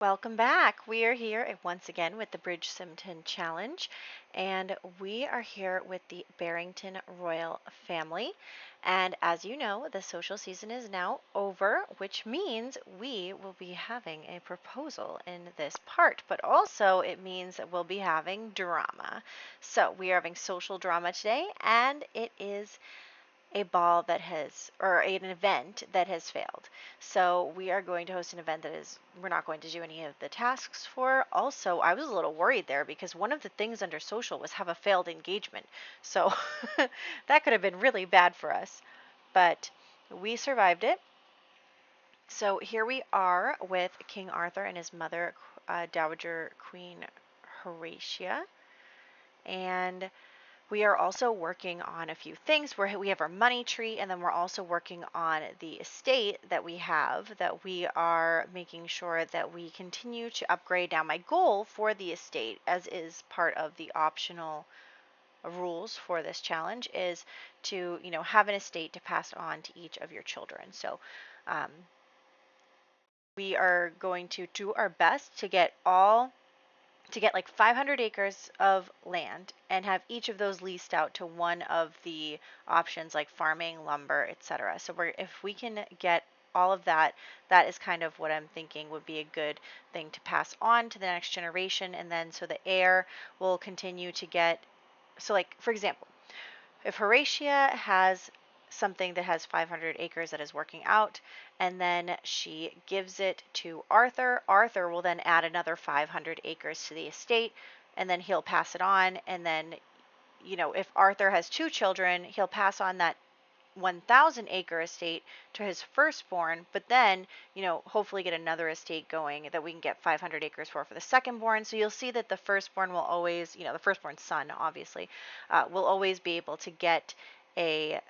Welcome back. We are here once again with the BridgeSimton challenge, and we are here with the Barrington royal family. And as you know, the social season is now over, which means we will be having a proposal in this part, but also it means that we'll be having drama. So we are having social drama today, and it is a ball that has, or an event that has failed. So we are going to host an event that is, we're not going to do any of the tasks for. Also, I was a little worried there because one of the things under social was have a failed engagement. So that could have been really bad for us. But we survived it. So here we are with King Arthur and his mother, Dowager Queen Horatia. And we are also working on a few things where we have our money tree, and then we're also working on the estate that we have, that we are making sure that we continue to upgrade. Now, my goal for the estate, as is part of the optional rules for this challenge, is to, have an estate to pass on to each of your children. So, um, we are going to do our best to get like 500 acres of land and have each of those leased out to one of the options like farming, lumber, etc. So if we can get all of that, that is kind of what I'm thinking would be a good thing to pass on to the next generation, and then so the heir will continue to get. So like, for example, if Horatia has something that has 500 acres that is working out, and then she gives it to Arthur, Arthur will then add another 500 acres to the estate, and then he'll pass it on. And then, if Arthur has two children, he'll pass on that 1,000-acre estate to his firstborn, but then, hopefully get another estate going that we can get 500 acres for the secondborn. So you'll see that the firstborn will always, the firstborn son, obviously, will always be able to get a,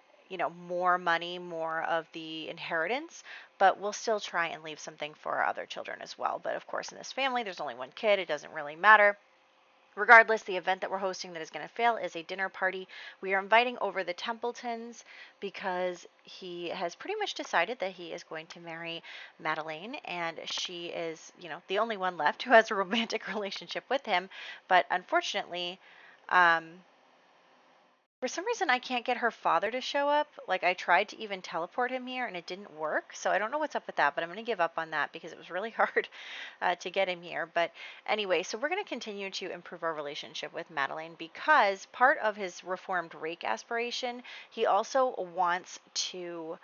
more money, more of the inheritance, but we'll still try and leave something for our other children as well. But of course, in this family, there's only one kid. It doesn't really matter. Regardless, the event that we're hosting that is going to fail is a dinner party. We are inviting over the Templetons because he has pretty much decided that he is going to marry Madeleine, and she is, the only one left who has a romantic relationship with him. But unfortunately, um, for some reason, I can't get her father to show up. Like, I tried to even teleport him here and it didn't work. So I don't know what's up with that, but I'm going to give up on that because it was really hard to get him here. But anyway, so we're going to continue to improve our relationship with Madeleine because part of his reformed rake aspiration, he also wants to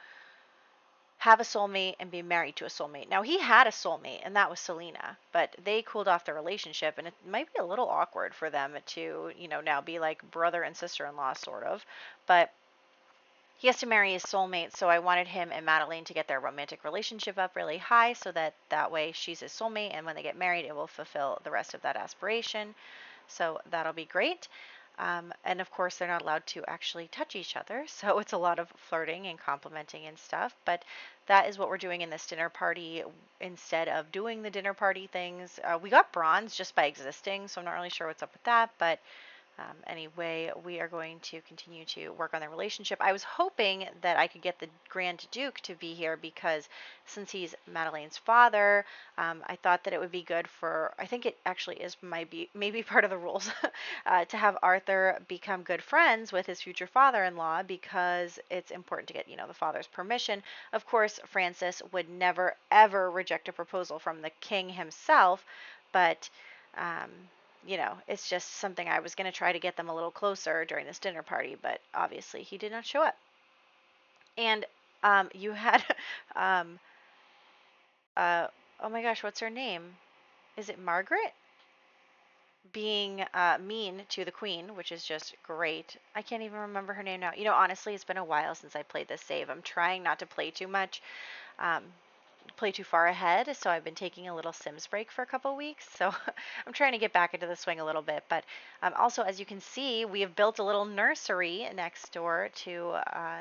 have a soulmate and be married to a soulmate. Now, he had a soulmate, and that was Selena, but they cooled off their relationship, and it might be a little awkward for them to, now be like brother and sister-in-law, sort of. But he has to marry his soulmate, so I wanted him and Madeleine to get their romantic relationship up really high so that way she's his soulmate, and when they get married, it will fulfill the rest of that aspiration. So that'll be great. And of course, they're not allowed to actually touch each other, so it's a lot of flirting and complimenting and stuff. But that is what we're doing in this dinner party instead of doing the dinner party things. We got bronze just by existing, so I'm not really sure what's up with that. But anyway, we are going to continue to work on the relationship. I was hoping that I could get the Grand Duke to be here because since he's Madeleine's father, I thought that it would be good for, I think it actually is maybe part of the rules, to have Arthur become good friends with his future father-in-law because it's important to get, the father's permission. Of course, Francis would never, ever reject a proposal from the king himself, but um, it's just something I was going to try to get them a little closer during this dinner party, but obviously he did not show up. And you had, um, oh my gosh, what's her name? Is it Margaret? Being mean to the queen, which is just great. I can't even remember her name now. Honestly, it's been a while since I played this save. I'm trying not to play too much. Play too far ahead, so I've been taking a little Sims break for a couple weeks, so I'm trying to get back into the swing a little bit. But also, as you can see, we have built a little nursery next door to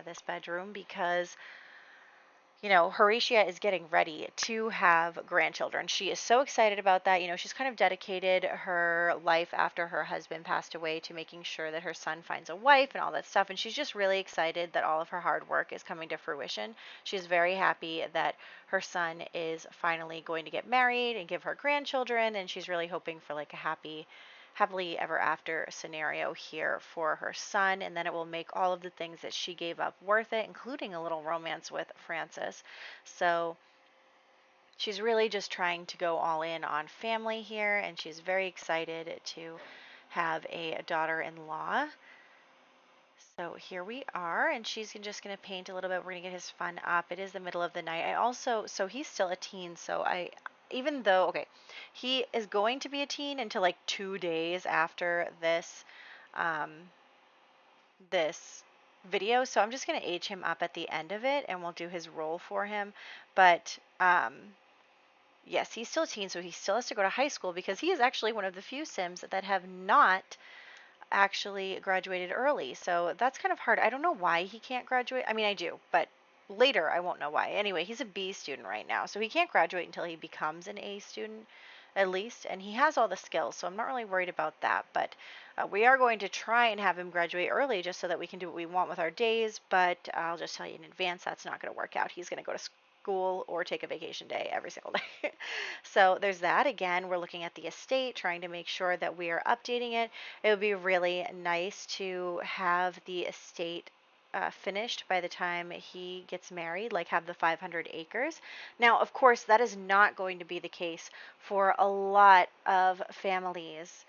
this bedroom because Horatia is getting ready to have grandchildren. She is so excited about that. She's kind of dedicated her life after her husband passed away to making sure that her son finds a wife and all that stuff. And she's just really excited that all of her hard work is coming to fruition. She's very happy that her son is finally going to get married and give her grandchildren. And she's really hoping for like a happily ever after scenario here for her son, and then it will make all of the things that she gave up worth it, including a little romance with Francis. So she's really just trying to go all in on family here, and she's very excited to have a daughter-in-law. So here we are, and she's just going to paint a little bit. We're going to get his fun up. It is the middle of the night. So he's still a teen, so even though, okay, he is going to be a teen until like 2 days after um, this video, so I'm just going to age him up at the end of it, and we'll do his role for him. But, yes, he's still a teen, so he still has to go to high school because he is actually one of the few Sims that have not actually graduated early. So that's kind of hard. I don't know why he can't graduate. I mean, I do, but later I won't know why. Anyway, he's a B student right now, so he can't graduate until he becomes an A student at least, and he has all the skills, so I'm not really worried about that. But we are going to try and have him graduate early just so that we can do what we want with our days, but I'll just tell you in advance that's not going to work out. He's going to go to school or take a vacation day every single day. So there's that. Again, we're looking at the estate, trying to make sure that we are updating it. It would be really nice to have the estate finished by the time he gets married, like have the 500 acres. Now, of course, that is not going to be the case for a lot of families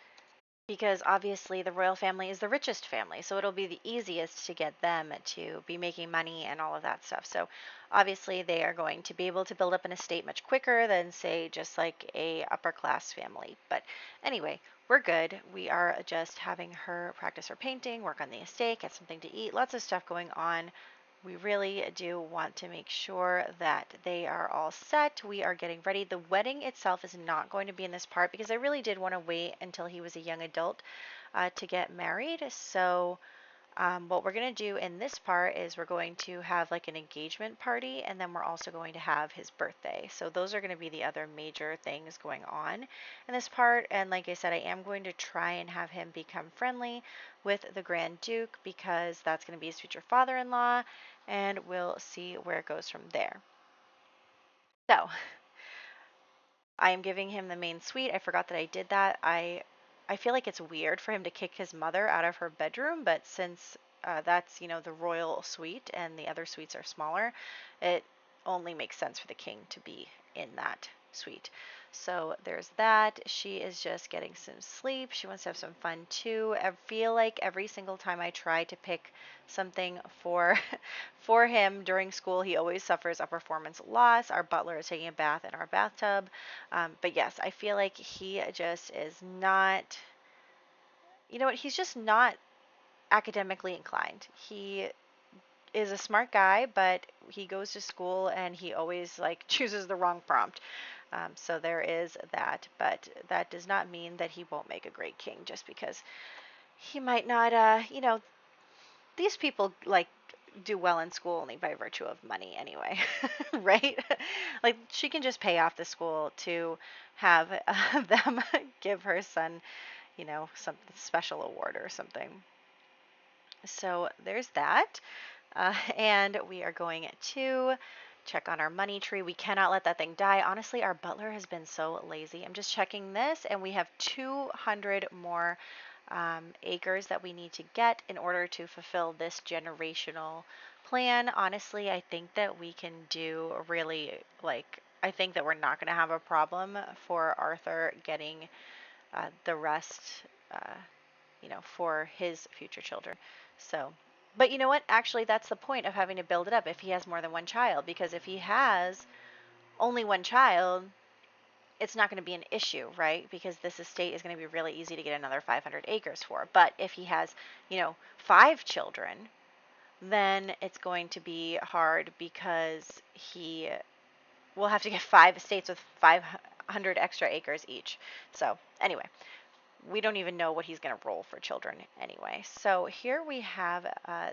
because obviously the royal family is the richest family, so it'll be the easiest to get them to be making money and all of that stuff. So obviously they are going to be able to build up an estate much quicker than say just like a upper class family. But anyway, we're good. We are just having her practice her painting, work on the estate, get something to eat, lots of stuff going on. We really do want to make sure that they are all set. We are getting ready. The wedding itself is not going to be in this part because I really did want to wait until he was a young adult to get married. So what we're going to do in this part is we're going to have like an engagement party, and then we're also going to have his birthday. So those are going to be the other major things going on in this part. And like I said, I am going to try and have him become friendly with the Grand Duke because that's going to be his future father-in-law, and we'll see where it goes from there. So I am giving him the main suite. I forgot that I did that. I feel like it's weird for him to kick his mother out of her bedroom, but since that's, the royal suite and the other suites are smaller, it only makes sense for the king to be in that suite. So there's that. She is just getting some sleep. She wants to have some fun too. I feel like every single time I try to pick something for for him during school, he always suffers a performance loss. Our butler is taking a bath in our bathtub. But yes, I feel like he just is not, he's just not academically inclined. He is a smart guy, but he goes to school and he always like chooses the wrong prompt. So there is that, but that does not mean that he won't make a great king just because he might not, these people like do well in school only by virtue of money anyway, right? Like she can just pay off the school to have them give her son, some special award or something. So there's that. And we are going to check on our money tree. We cannot let that thing die. Honestly, our butler has been so lazy. I'm just checking this, and we have 200 more acres that we need to get in order to fulfill this generational plan. Honestly, I think that we can do really, I think that we're not going to have a problem for Arthur getting the rest, uh, for his future children. So, but you know what? Actually, that's the point of having to build it up if he has more than one child, because if he has only one child, it's not going to be an issue, right? Because this estate is going to be really easy to get another 500 acres for. But if he has, 5 children, then it's going to be hard because he will have to get 5 estates with 500 extra acres each. So, anyway, we don't even know what he's going to roll for children anyway. So here we have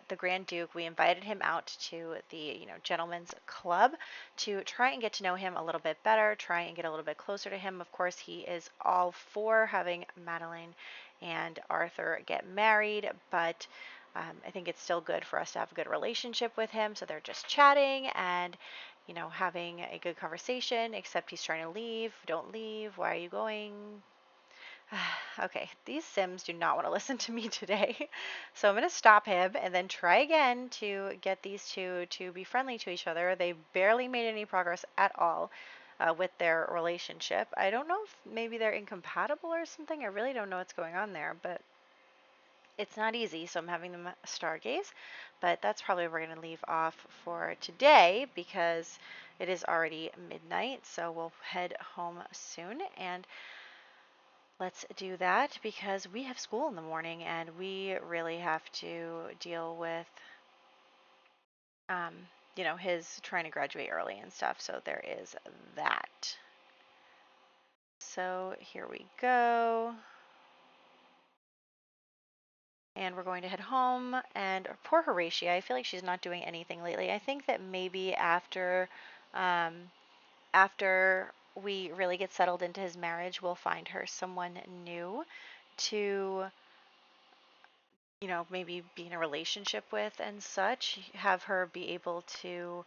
the Grand Duke. We invited him out to the, gentleman's club to try and get to know him a little bit better, try and get a little bit closer to him. Of course, he is all for having Madeline and Arthur get married, but I think it's still good for us to have a good relationship with him. So they're just chatting and, having a good conversation, except he's trying to leave. Don't leave. Why are you going? Okay, these Sims do not want to listen to me today. So I'm going to stop him and then try again to get these two to be friendly to each other. They barely made any progress at all with their relationship. I don't know if maybe they're incompatible or something. I really don't know what's going on there, but it's not easy, so I'm having them stargaze. But that's probably where we're going to leave off for today because it is already midnight. So we'll head home soon, and let's do that because we have school in the morning and we really have to deal with, um, his trying to graduate early and stuff. So there is that. So here we go. And we're going to head home. And poor Horatia, I feel like she's not doing anything lately. I think that maybe um, after we really get settled into his marriage, we'll find her someone new to, maybe be in a relationship with and such, have her be able to,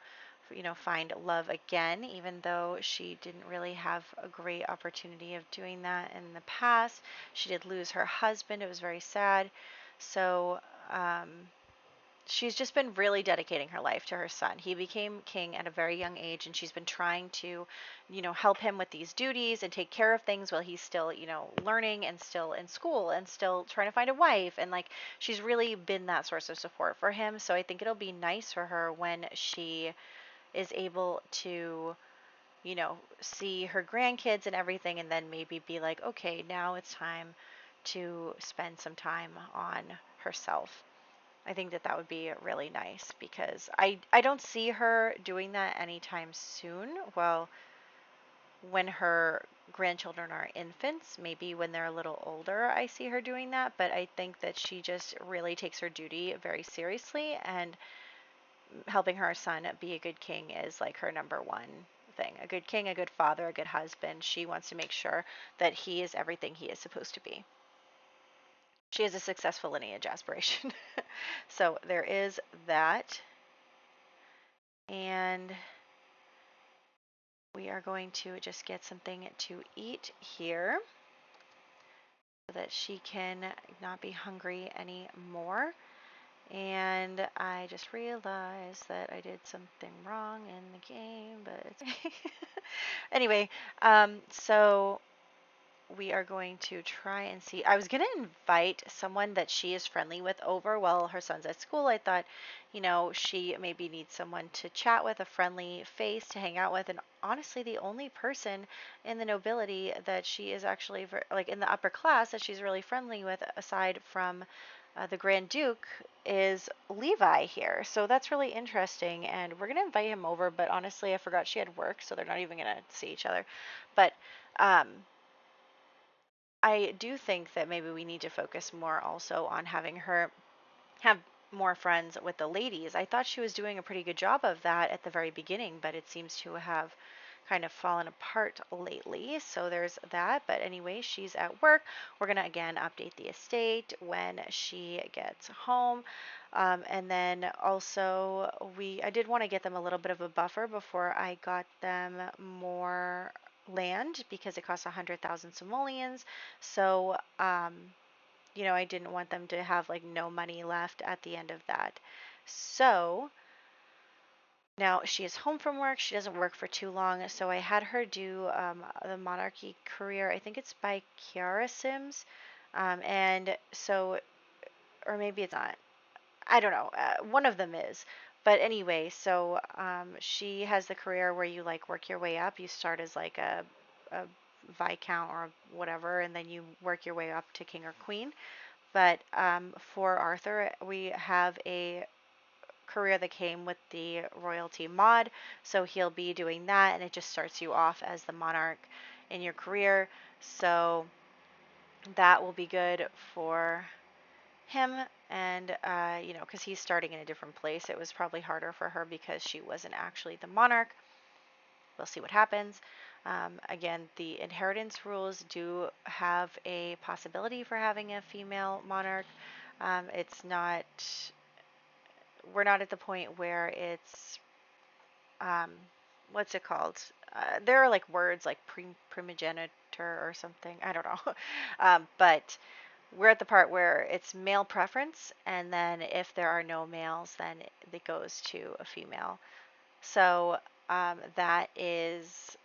find love again, even though she didn't really have a great opportunity of doing that in the past. She did lose her husband. It was very sad. So, she's just been really dedicating her life to her son. He became king at a very young age, and she's been trying to, help him with these duties and take care of things while he's still, learning and still in school and still trying to find a wife. And like, she's really been that source of support for him. So I think it'll be nice for her when she is able to, see her grandkids and everything, and then maybe be like, okay, now it's time to spend some time on herself. I think that that would be really nice because I don't see her doing that anytime soon. Well, when her grandchildren are infants, maybe when they're a little older, I see her doing that. But I think that she just really takes her duty very seriously, and helping her son be a good king is like her number one thing. A good king, a good father, a good husband. She wants to make sure that he is everything he is supposed to be. She has a successful lineage aspiration. So there is that. And we are going to just get something to eat here so that she can not be hungry anymore. And I just realized that I did something wrong in the game, but it's anyway, so we are going to try and see. I was going to invite someone that she is friendly with over while her son's at school. I thought, she maybe needs someone to chat with, a friendly face to hang out with. And honestly, the only person in the nobility that she is actually, like in the upper class, that she's really friendly with, aside from the Grand Duke, is Levi here. So that's really interesting. And we're going to invite him over. But honestly, I forgot she had work, so they're not even going to see each other. But, I do think that maybe we need to focus more also on having her have more friends with the ladies. I thought she was doing a pretty good job of that at the very beginning, but it seems to have kind of fallen apart lately. So there's that. But anyway, she's at work. We're going to again update the estate when she gets home. And then also I did want to get them a little bit of a buffer before I got them more land because it costs 100,000 simoleons. So, I didn't want them to have like no money left at the end of that. So now she is home from work. She doesn't work for too long. So I had her do the monarchy career. I think it's by Kiara Sims. And so, or maybe it's not. I don't know. One of them is. But anyway, so she has the career where you like work your way up. You start as like a viscount or whatever, and then you work your way up to king or queen. But for Arthur, we have a career that came with the royalty mod, so he'll be doing that, and it just starts you off as the monarch in your career. So that will be good for him. And, because he's starting in a different place, it was probably harder for her because she wasn't actually the monarch. We'll see what happens. Again, the inheritance rules do have a possibility for having a female monarch. It's not, we're not at the point where it's, um, what's it called? There are like words like primogenitor or something. I don't know. But we're at the part where it's male preference, and then if there are no males, then it goes to a female. So that is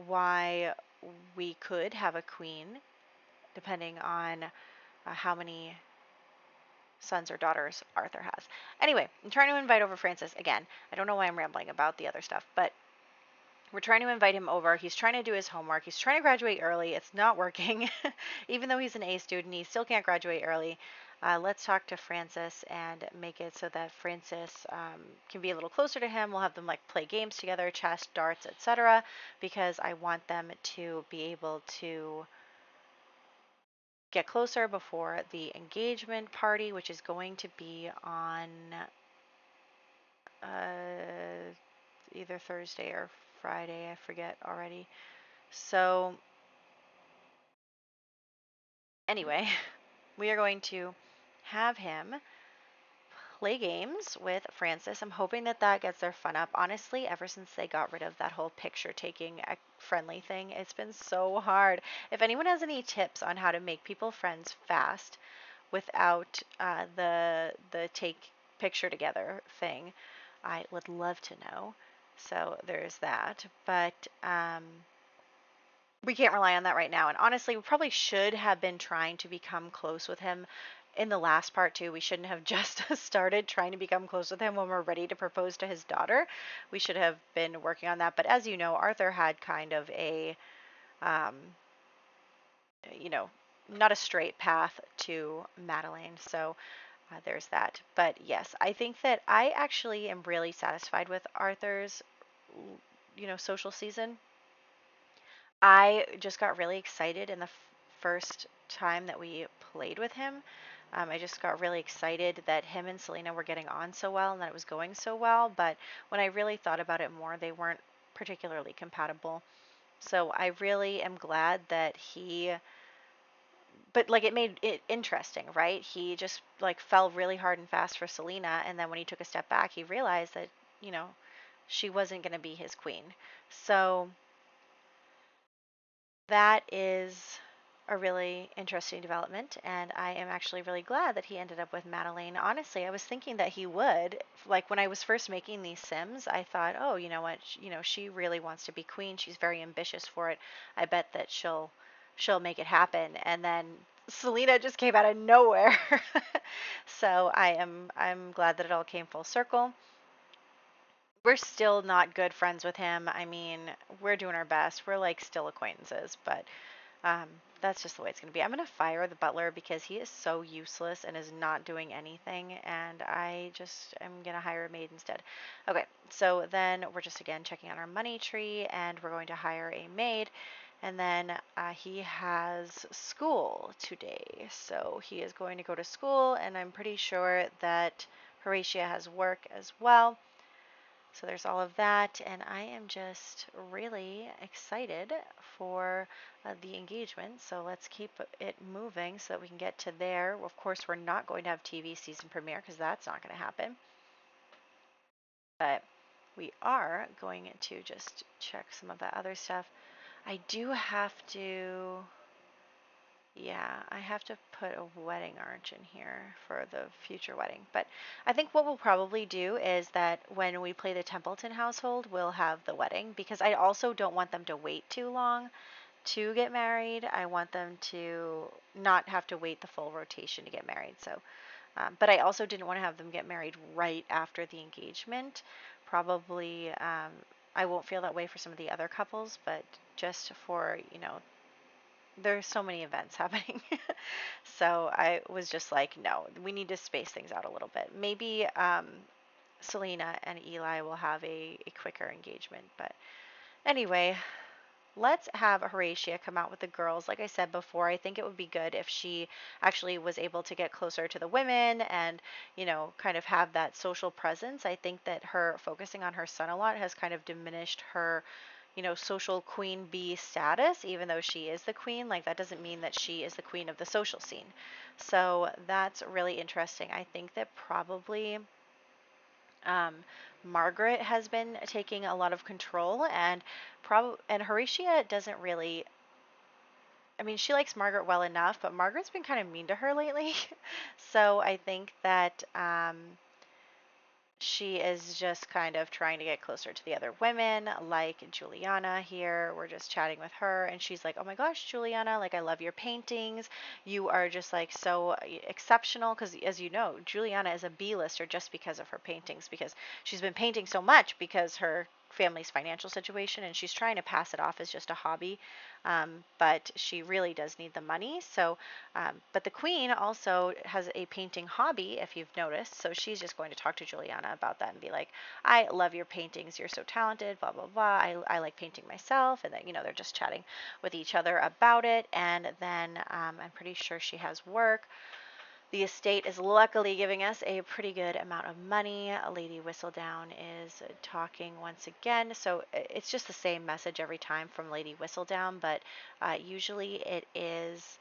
why we could have a queen, depending on how many sons or daughters Arthur has. Anyway, I'm trying to invite over Francis again. I don't know why I'm rambling about the other stuff, but we're trying to invite him over. He's trying to do his homework. He's trying to graduate early. It's not working. Even though he's an A student, he still can't graduate early. Let's talk to Francis and make it so that Francis can be a little closer to him. We'll have them like play games together, chess, darts, etc. Because I want them to be able to get closer before the engagement party, which is going to be on either Thursday or Friday. I forget already. So anyway, we are going to have him play games with Francis. I'm hoping that that gets their fun up. Honestly, ever since they got rid of that whole picture taking friendly thing, it's been so hard. If anyone has any tips on how to make people friends fast without the take picture together thing, I would love to know. So there's that. But we can't rely on that right now. And honestly, we probably should have been trying to become close with him in the last part too. We shouldn't have just started trying to become close with him when we're ready to propose to his daughter. We should have been working on that. But as you know, Arthur had kind of a, um, you know, not a straight path to Madeleine. So there's that. But yes, I think that I actually am really satisfied with Arthur's, social season. I just got really excited in the first time that we played with him. I just got really excited that him and Selena were getting on so well and that it was going so well. But when I really thought about it more, they weren't particularly compatible. So I really am glad that but like it made it interesting, right? He just like fell really hard and fast for Selena. And then when he took a step back, he realized that, you know, she wasn't going to be his queen. So that is a really interesting development, and I am actually really glad that he ended up with Madeleine. Honestly, I was thinking that he would. Like when I was first making these Sims, I thought, oh, you know what? She really wants to be queen. She's very ambitious for it. I bet that she'll make it happen. And then Selena just came out of nowhere. So I'm glad that it all came full circle. We're still not good friends with him. I mean, we're doing our best. We're like still acquaintances, but um, that's just the way it's going to be. I'm going to fire the butler because he is so useless and is not doing anything, and I just am going to hire a maid instead. Okay, so then we're just again checking on our money tree, and we're going to hire a maid. And then he has school today, so he is going to go to school, and I'm pretty sure that Horatia has work as well. So there's all of that, and I am just really excited for the engagement. So let's keep it moving so that we can get to there. Of course, we're not going to have TV season premiere because that's not going to happen. But we are going to just check some of that other stuff. I do have to, yeah, I have to put a wedding arch in here for the future wedding. But I think what we'll probably do is that when we play the Templeton household, we'll have the wedding because I also don't want them to wait too long to get married. I want them to not have to wait the full rotation to get married. So, but I also didn't want to have them get married right after the engagement. Probably, I won't feel that way for some of the other couples, but just for, there's so many events happening. So I was just like, no, we need to space things out a little bit. Maybe Selena and Eli will have a quicker engagement. But anyway, let's have Horatia come out with the girls. Like I said before, I think it would be good if she actually was able to get closer to the women and, kind of have that social presence. I think that her focusing on her son a lot has kind of diminished her, social queen bee status, even though she is the queen. Like, that doesn't mean that she is the queen of the social scene. So that's really interesting. I think that probably um, Margaret has been taking a lot of control, and Horatia doesn't really. I mean, she likes Margaret well enough, but Margaret's been kind of mean to her lately. So I think that she is just kind of trying to get closer to the other women, like Juliana here. We're just chatting with her, and she's like, "Oh my gosh, Juliana, like, I love your paintings. You are just like so exceptional." Because, as you know, Juliana is a B-lister just because of her paintings, because she's been painting so much because her family's financial situation, and she's trying to pass it off as just a hobby. But she really does need the money. So but the queen also has a painting hobby, if you've noticed. So she's just going to talk to Juliana about that and be like, "I love your paintings. You're so talented, blah, blah, blah. I like painting myself." And then, they're just chatting with each other about it. And then I'm pretty sure she has work. The estate is luckily giving us a pretty good amount of money. Lady Whistledown is talking once again. So it's just the same message every time from Lady Whistledown, but usually it is.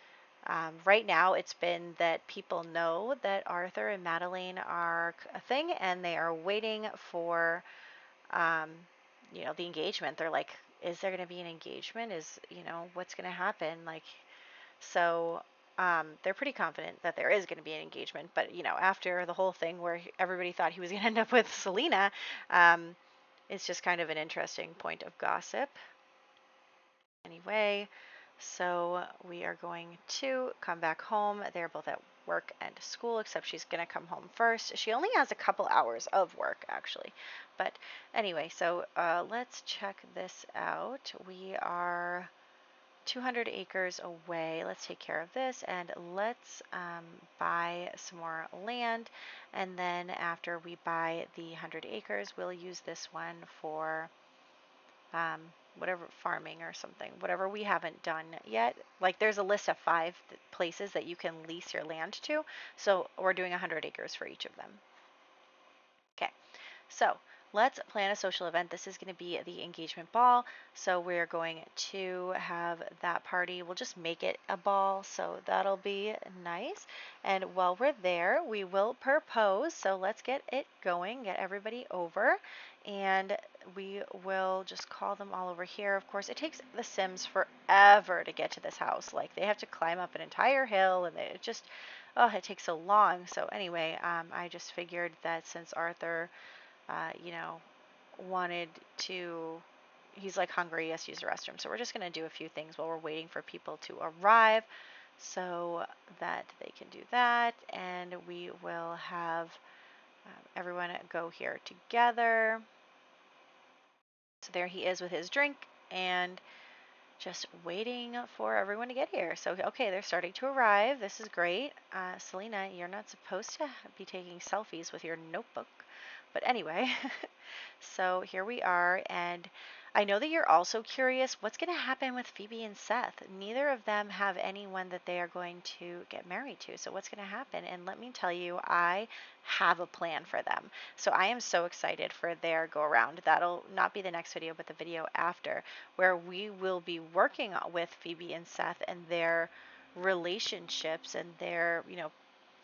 Right now, it's been that people know that Arthur and Madeline are a thing, and they are waiting for, um, the engagement. They're like, "Is there going to be an engagement? What's going to happen?" Like, so they're pretty confident that there is going to be an engagement. But, after the whole thing where everybody thought he was going to end up with Selena, um, it's just kind of an interesting point of gossip. Anyway, so we are going to come back home. They're both at work and school, except she's going to come home first. She only has a couple hours of work, actually. But anyway, so let's check this out. We are 200 acres away. Let's take care of this, and let's buy some more land. And then after we buy the 100 acres, we'll use this one for um, whatever, farming or something, whatever we haven't done yet. Like, there's a list of 5 places that you can lease your land to. So we're doing 100 acres for each of them. Okay. So let's plan a social event. This is going to be the engagement ball. So we're going to have that party. We'll just make it a ball. So that'll be nice. And while we're there, we will propose. So let's get it going, get everybody over. And we will just call them all over here. Of course, it takes the Sims forever to get to this house. Like, they have to climb up an entire hill, and it just, oh, it takes so long. So anyway, I just figured that since Arthur wanted to, he's like hungry, he has to use the restroom. So we're just going to do a few things while we're waiting for people to arrive so that they can do that. And we will have everyone go here together. So there he is with his drink and just waiting for everyone to get here. So, okay, they're starting to arrive. This is great. Selena, you're not supposed to be taking selfies with your notebook. But anyway, so here we are, and I know that you're also curious what's going to happen with Phoebe and Seth. Neither of them have anyone that they are going to get married to. So what's going to happen? And let me tell you, I have a plan for them. So I am so excited for their go around. That'll not be the next video, but the video after, where we will be working with Phoebe and Seth and their relationships and their,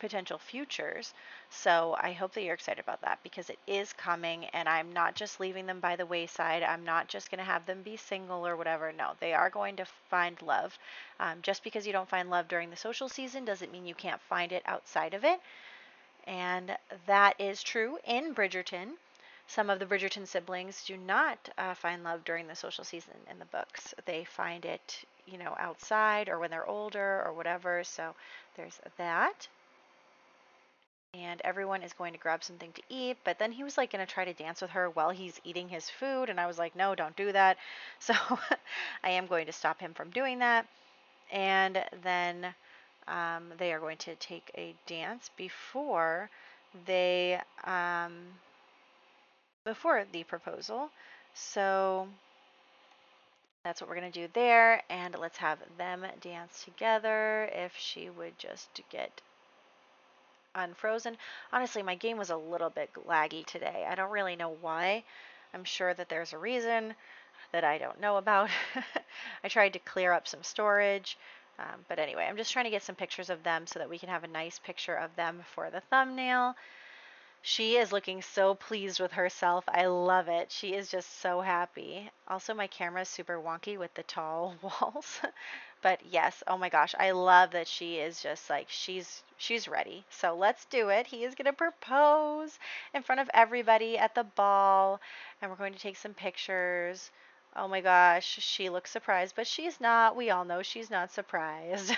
potential futures. So I hope that you're excited about that, because it is coming, and I'm not just leaving them by the wayside. I'm not just going to have them be single or whatever. No, they are going to find love. Just because you don't find love during the social season doesn't mean you can't find it outside of it. And that is true in Bridgerton. Some of the Bridgerton siblings do not find love during the social season in the books. They find it, outside or when they're older or whatever. So there's that. And everyone is going to grab something to eat, but then he was like going to try to dance with her while he's eating his food, and I was like, no, don't do that. So I am going to stop him from doing that. And then they are going to take a dance they before the proposal. So That's what we're going to do there. And let's have them dance together. If she would just get unfrozen. Honestly, my game was a little bit laggy today. I don't really know why. I'm sure that there's a reason that I don't know about. I tried to clear up some storage. But anyway, I'm just trying to get some pictures of them so that we can have a nice picture of them for the thumbnail. She is looking so pleased with herself. I love it. She is just so happy. Also, my camera is super wonky with the tall walls. But yes, oh my gosh, I love that she is just like she's ready. So let's do it. He is going to propose in front of everybody at the ball, and we're going to take some pictures. Oh my gosh, she looks surprised, but she's not. We all know she's not surprised.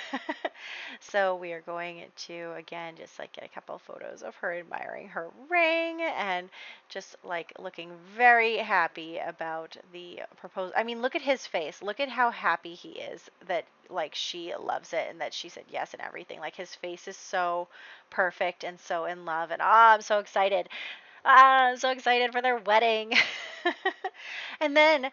So we are going to, again, just like get a couple photos of her admiring her ring and just like looking very happy about the proposal. I mean, look at his face. Look at how happy he is that like she loves it and that she said yes and everything. Like his face is so perfect and so in love. And I'm so excited. I'm so excited for their wedding. And then,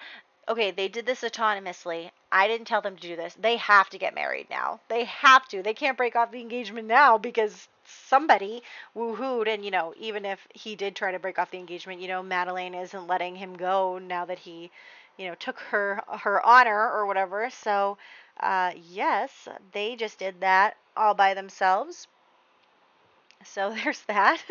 okay, they did this autonomously. I didn't tell them to do this. They have to get married now. They have to. They can't break off the engagement now because somebody woohooed. And, even if he did try to break off the engagement, Madeline isn't letting him go now that he, took her honor or whatever. So, yes, they just did that all by themselves. So there's that.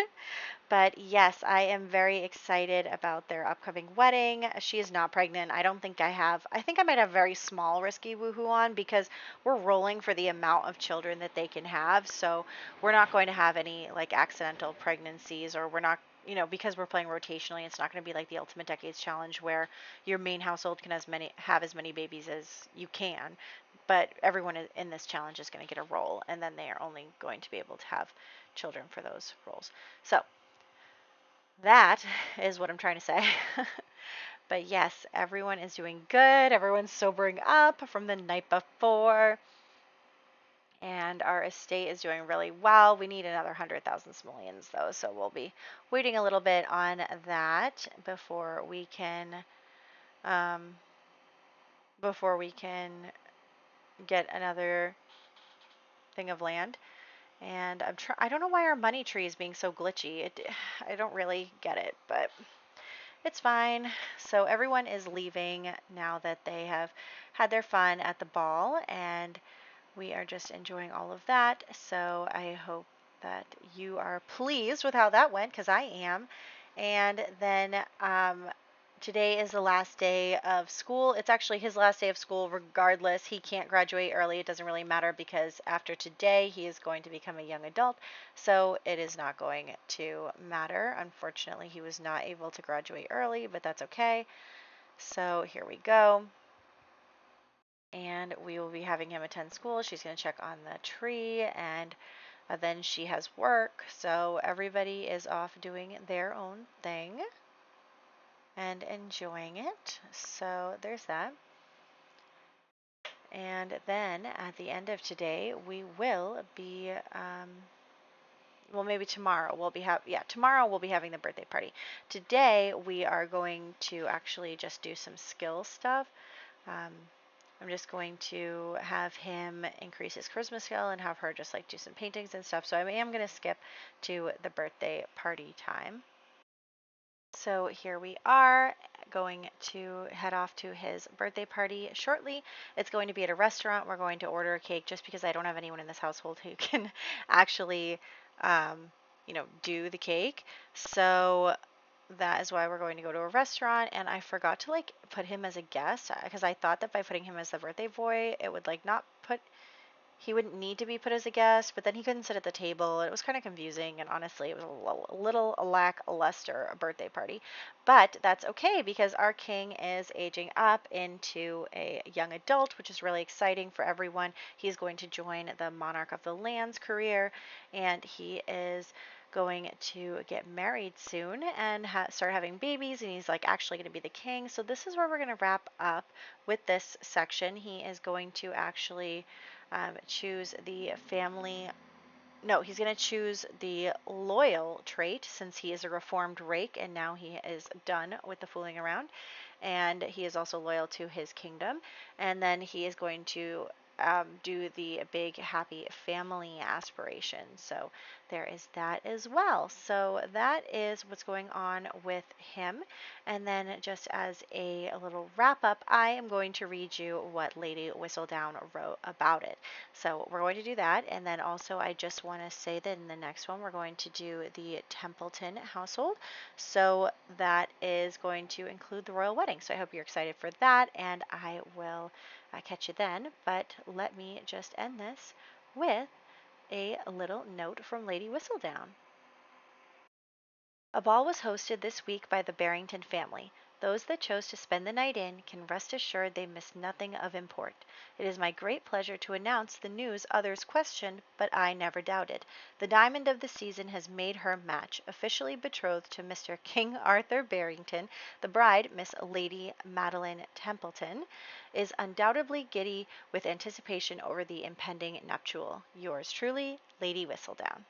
But yes, I am very excited about their upcoming wedding. She is not pregnant. I don't think I have. I think I might have very small risky woohoo on because we're rolling for the amount of children that they can have. So we're not going to have any like accidental pregnancies, or we're not, because we're playing rotationally, it's not going to be like the Ultimate Decades Challenge where your main household can have as many babies as you can. But everyone in this challenge is going to get a roll, and then they are only going to be able to have children for those roles. So that is what I'm trying to say. But yes, everyone is doing good. Everyone's sobering up from the night before. And our estate is doing really well. We need another 100,000 simoleons though, so we'll be waiting a little bit on that before we can get another thing of land. And I don't know why our money tree is being so glitchy. I don't really get it, but it's fine. So everyone is leaving now that they have had their fun at the ball, and we are just enjoying all of that. So I hope that you are pleased with how that went, because I am. And then today is the last day of school. It's actually his last day of school regardless. He can't graduate early. It doesn't really matter because after today he is going to become a young adult. So it is not going to matter. Unfortunately, he was not able to graduate early, but that's okay. So here we go. And we will be having him attend school. She's going to check on the tree, and then she has work. So everybody is off doing their own thing and enjoying it. So there's that. And then at the end of today, we will be, well, maybe tomorrow tomorrow we'll be having the birthday party. Today we are going to actually just do some skill stuff. I'm just going to have him increase his charisma skill and have her just like do some paintings and stuff. So I am going to skip to the birthday party time. So here we are going to head off to his birthday party shortly. It's going to be at a restaurant. We're going to order a cake just because I don't have anyone in this household who can actually, do the cake. So that is why we're going to go to a restaurant. And I forgot to like put him as a guest because I thought that by putting him as the birthday boy, it would like not put he wouldn't need to be put as a guest, but then he couldn't sit at the table. It was kind of confusing, and honestly, it was a little lackluster birthday party. But that's okay because our king is aging up into a young adult, which is really exciting for everyone. He's going to join the Monarch of the Lands career, and he is going to get married soon and start having babies, and he's like actually going to be the king. So this is where we're going to wrap up with this section. He is going to actually choose the family. No, he's going to choose the loyal trait since he is a reformed rake and now he is done with the fooling around. and he is also loyal to his kingdom. And then he is going to do the big happy family aspiration. So there is that as well. So that is what's going on with him. And then just as a little wrap up, I am going to read you what Lady Whistledown wrote about it. So we're going to do that. And then also I just want to say that in the next one, we're going to do the Templeton household. So that is going to include the royal wedding. So I hope you're excited for that. And I will catch you then. But let me just end this with a little note from Lady Whistledown. A ball was hosted this week by the Barrington family. Those that chose to spend the night in can rest assured they missed nothing of import. It is my great pleasure to announce the news others questioned, but I never doubted. The diamond of the season has made her match. Officially betrothed to Mr. King Arthur Barrington, the bride, Miss Lady Madeline Templeton, is undoubtedly giddy with anticipation over the impending nuptial. Yours truly, Lady Whistledown.